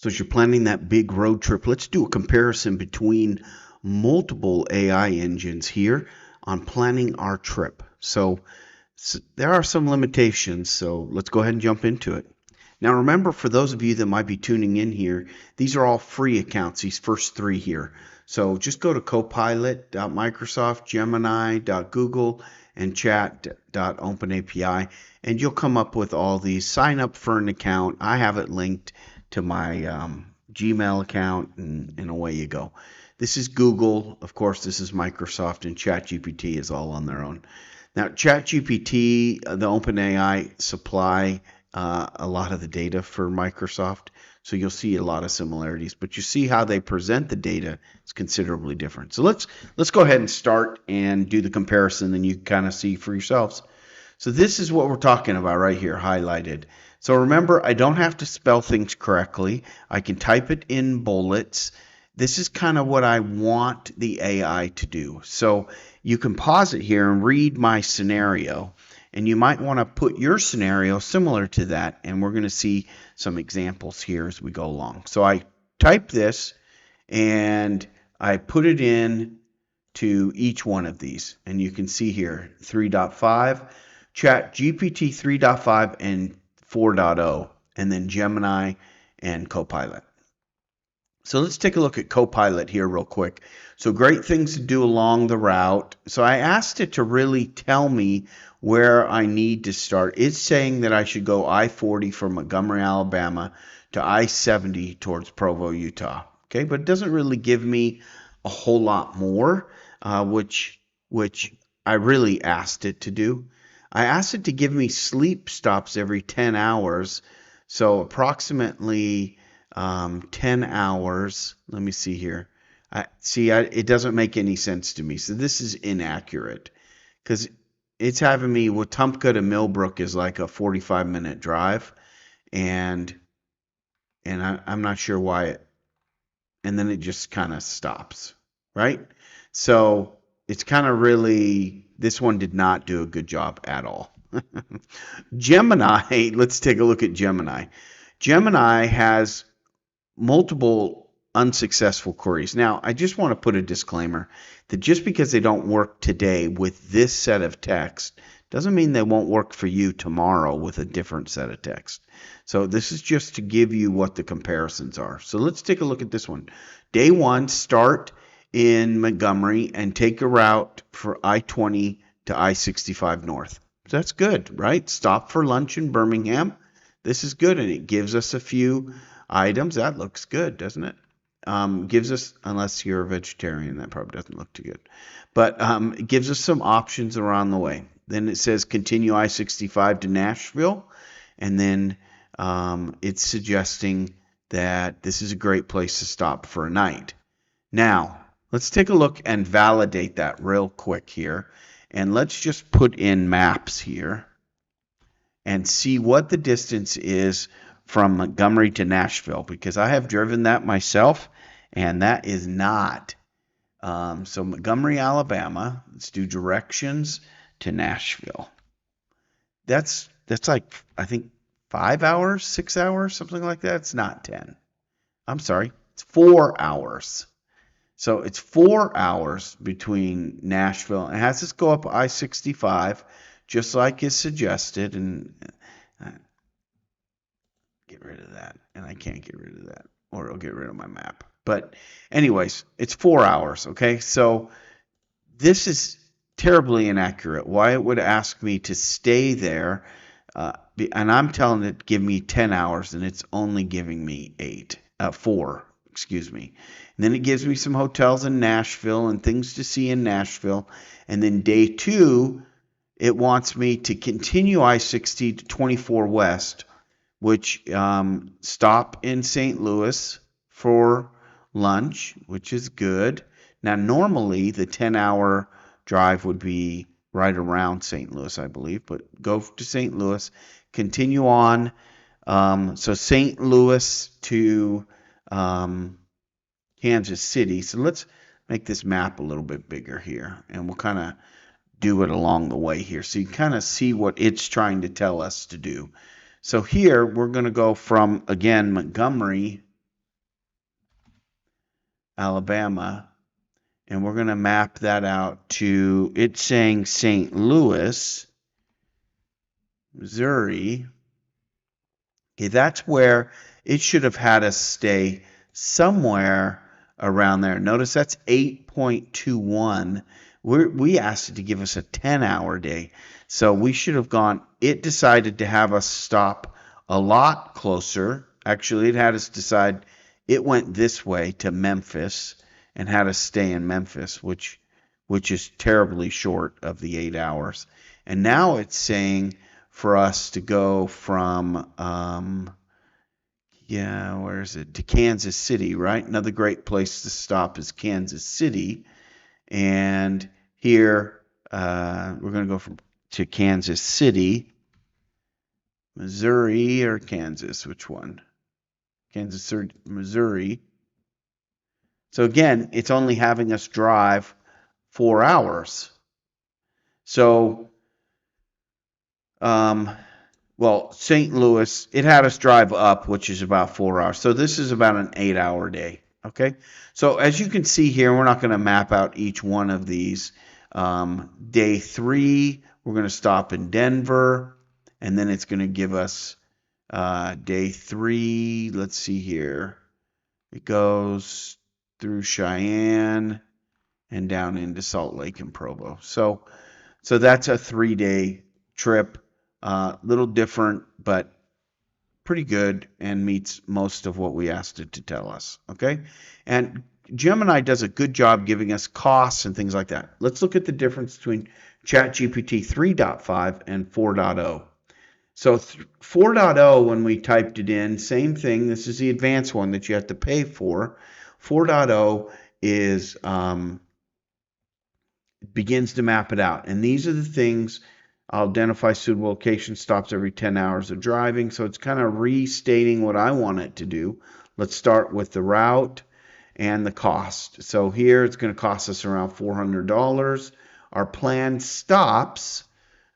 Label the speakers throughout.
Speaker 1: So as you're planning that big road trip, let's do a comparison between multiple AI engines here on planning our trip. So there are some limitations, so let's go ahead and jump into it. Now remember, for those of you that might be tuning in here, these are all free accounts, these first three here. So just go to copilot.microsoft, gemini.google, and chat.openapi, and you'll come up with all these. Sign up for an account. I have it linked to my Gmail account, and away you go. This is Google. Of course, this is Microsoft, and ChatGPT is all on their own. Now, ChatGPT, the OpenAI supply a lot of the data for Microsoft, so you'll see a lot of similarities, but you see how they present the data is considerably different. So let's go ahead and start and do the comparison, then you can kind of see for yourselves. So this is what we're talking about right here, highlighted. So remember, I don't have to spell things correctly. I can type it in bullets. This is kind of what I want the AI to do. So you can pause it here and read my scenario, and you might want to put your scenario similar to that, and we're going to see some examples here as we go along. So I type this, and I put it in to each one of these, and you can see here 3.5, ChatGPT 3.5 and 4.0, and then Gemini and Copilot. So let's take a look at Copilot here real quick. So great things to do along the route. So I asked it to really tell me where I need to start. It's saying that I should go I-40 from Montgomery, Alabama to I-70 towards Provo, Utah. Okay, but it doesn't really give me a whole lot more, which I really asked it to do. I asked it to give me sleep stops every 10 hours. So approximately 10 hours. Let me see here. It doesn't make any sense to me. So this is inaccurate because it's having me, Wetumpka to Millbrook is like a 45-minute drive, and I'm not sure why it, and then it just kind of stops, right? So it's kind of really, this one did not do a good job at all. Gemini, let's take a look at Gemini. Gemini has multiple unsuccessful queries. Now, I just want to put a disclaimer that just because they don't work today with this set of text doesn't mean they won't work for you tomorrow with a different set of text. So this is just to give you what the comparisons are. So let's take a look at this one. Day one, start in Montgomery and take a route for I-20 to I-65 North. So that's good, right? Stop for lunch in Birmingham. This is good, and it gives us a few items. That looks good, doesn't it? Gives us, unless you're a vegetarian, that probably doesn't look too good. But it gives us some options around the way. Then it says continue I-65 to Nashville, and then it's suggesting that this is a great place to stop for a night. Now, let's take a look and validate that real quick here. And let's just put in maps here and see what the distance is from Montgomery to Nashville, because I have driven that myself, and that is not. So Montgomery, Alabama, let's do directions to Nashville. That's like, I think 5 hours, 6 hours, something like that. It's not 10. I'm sorry, it's 4 hours. So it's 4 hours between Nashville. It has us go up I-65, just like is suggested, and get rid of that. And I can't get rid of that, or it'll get rid of my map. But anyways, it's 4 hours, okay? So this is terribly inaccurate. Why it would ask me to stay there, and I'm telling it to give me 10 hours, and it's only giving me 4, excuse me. And then it gives me some hotels in Nashville and things to see in Nashville. And then day 2, it wants me to continue I-60 to 24 West, which stop in St. Louis for lunch, which is good. Now, normally the 10-hour drive would be right around St. Louis, I believe, but go to St. Louis, continue on. So St. Louis to Kansas City. So let's make this map a little bit bigger here, and we'll kind of do it along the way here, so you kind of see what it's trying to tell us to do. So here we're going to go from, again, Montgomery Alabama, and we're going to map that out to, it's saying St. Louis, Missouri. Okay, that's where it should have had us stay somewhere around there. Notice that's 8.21. We asked it to give us a 10-hour day. So we should have gone, it decided to have us stop a lot closer. Actually, it had us decide, it went this way to Memphis and had us stay in Memphis, which is terribly short of the 8 hours. And now it's saying for us to go from where is it, to Kansas City, right? Another great place to stop is Kansas City. And here we're going to go to Kansas City, Missouri, or Kansas, which one? Kansas City, Missouri. So again, it's only having us drive 4 hours. So well, St. Louis, it had us drive up, which is about 4 hours. So this is about an 8-hour day. Okay. So as you can see here, we're not going to map out each one of these. Day 3, we're going to stop in Denver, and then it's going to give us day 3. Let's see here. It goes through Cheyenne and down into Salt Lake and Provo. So that's a 3-day trip. Little different, but pretty good and meets most of what we asked it to tell us. Okay, and Gemini does a good job giving us costs and things like that. Let's look at the difference between ChatGPT 3.5 and 4.0. So 4.0, when we typed it in, same thing. This is the advanced one that you have to pay for. 4.0 is begins to map it out, and these are the things. I'll identify suitable location stops every 10 hours of driving. So it's kind of restating what I want it to do. Let's start with the route and the cost. So here it's going to cost us around $400. Our planned stops,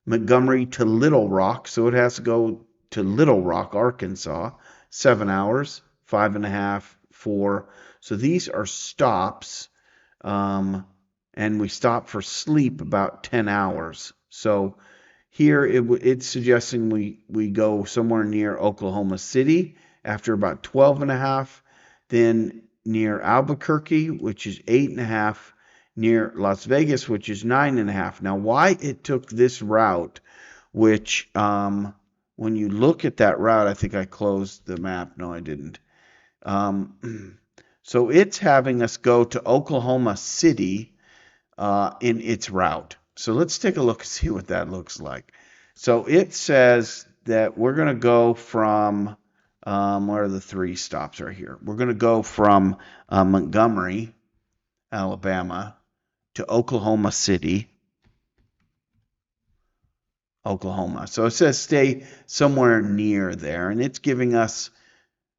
Speaker 1: Montgomery to Little Rock. So it has to go to Little Rock, Arkansas, 7 hours, 5.5, 4. So these are stops. And we stop for sleep about 10 hours. So here it's suggesting we go somewhere near Oklahoma City after about 12.5, then near Albuquerque, which is 8.5, near Las Vegas, which is 9.5. Now, why it took this route, which when you look at that route, I think I closed the map. No, I didn't. So it's having us go to Oklahoma City in its route. So let's take a look and see what that looks like. So it says that we're going to go from, where are the 3 stops right here? We're going to go from Montgomery, Alabama, to Oklahoma City, Oklahoma. So it says stay somewhere near there, and it's giving us,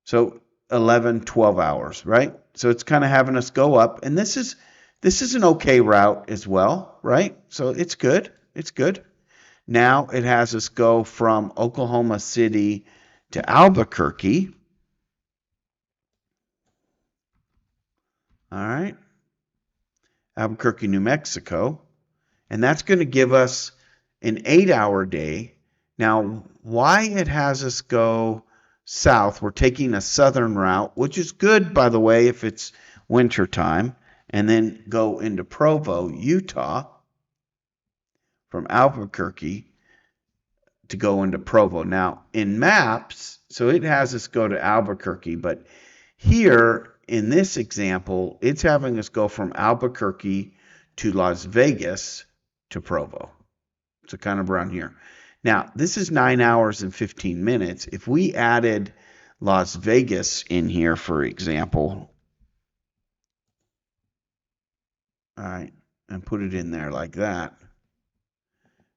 Speaker 1: so 11, 12 hours, right? So it's kind of having us go up, and this is an okay route as well, right? So it's good. It's good. Now it has us go from Oklahoma City to Albuquerque. All right. Albuquerque, New Mexico. And that's going to give us an 8-hour day. Now, why it has us go south, we're taking a southern route, which is good, by the way, if it's winter time, and then go into Provo, Utah, from Albuquerque to go into Provo. Now, in maps, so it has us go to Albuquerque, but here in this example, it's having us go from Albuquerque to Las Vegas to Provo. So kind of around here. Now, this is 9 hours and 15 minutes. If we added Las Vegas in here, for example, all right, and put it in there like that,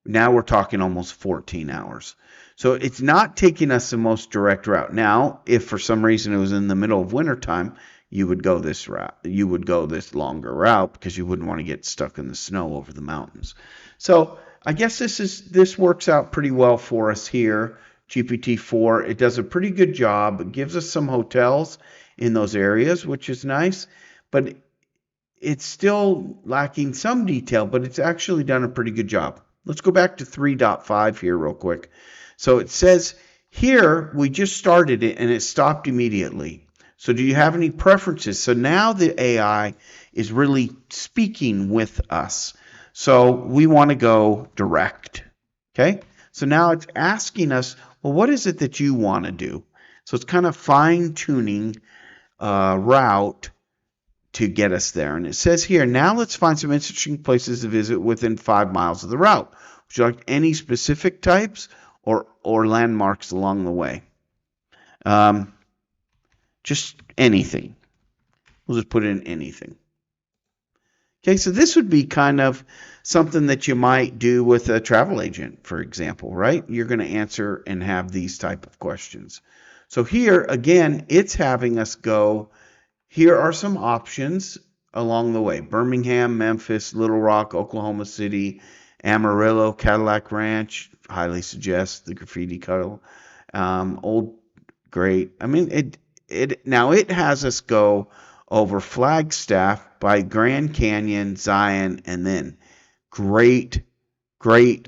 Speaker 1: now we're talking almost 14 hours. So it's not taking us the most direct route. Now, if for some reason it was in the middle of wintertime, you would go this route. You would go this longer route because you wouldn't want to get stuck in the snow over the mountains. So I guess this works out pretty well for us here. GPT-4, it does a pretty good job. It gives us some hotels in those areas, which is nice. but it's still lacking some detail, but it's actually done a pretty good job. Let's go back to 3.5 here real quick. So it says here, we just started it and it stopped immediately. So do you have any preferences? So now the AI is really speaking with us. So we want to go direct. Okay. So now it's asking us, well, what is it that you want to do? So it's kind of fine tuning route to get us there. And it says here, now let's find some interesting places to visit within 5 miles of the route. Would you like any specific types or landmarks along the way? Just anything. We'll just put in anything. Okay, so this would be kind of something that you might do with a travel agent, for example, right? You're going to answer and have these type of questions. So here, again, it's having us go, here are some options along the way. Birmingham, Memphis, Little Rock, Oklahoma City, Amarillo, Cadillac Ranch, highly suggest the graffiti cuddle. Old, great. I mean, now it has us go over Flagstaff by Grand Canyon, Zion, and then great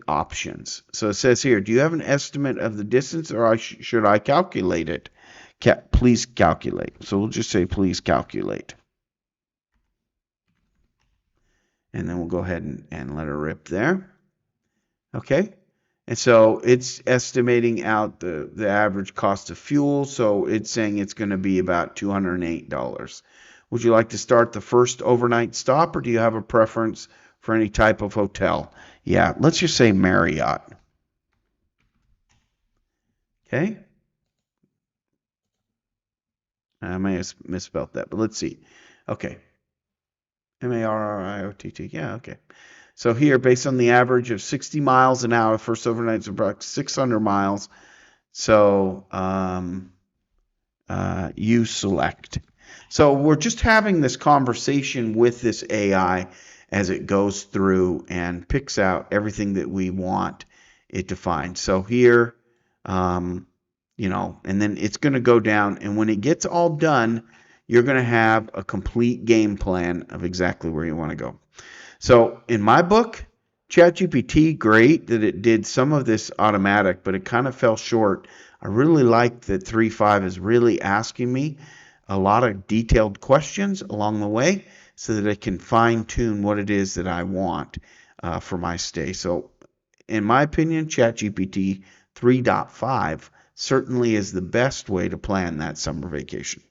Speaker 1: options. So it says here, do you have an estimate of the distance or should I calculate it? Please calculate. So we'll just say please calculate. And then we'll go ahead and let her rip there. Okay. And so it's estimating out the average cost of fuel. So it's saying it's going to be about $208. Would you like to start the first overnight stop, or do you have a preference for any type of hotel? Yeah, let's just say Marriott. Okay. I may have misspelled that, but let's see. Okay. Marriott. Yeah, okay. So here, based on the average of 60 miles an hour, first overnight is about 600 miles. So you select. So we're just having this conversation with this AI as it goes through and picks out everything that we want it to find. So here, and then it's going to go down. And when it gets all done, you're going to have a complete game plan of exactly where you want to go. So in my book, ChatGPT, great that it did some of this automatic, but it kind of fell short. I really like that 3.5 is really asking me a lot of detailed questions along the way so that it can fine tune what it is that I want for my stay. So in my opinion, ChatGPT 3.5 certainly is the best way to plan that summer vacation.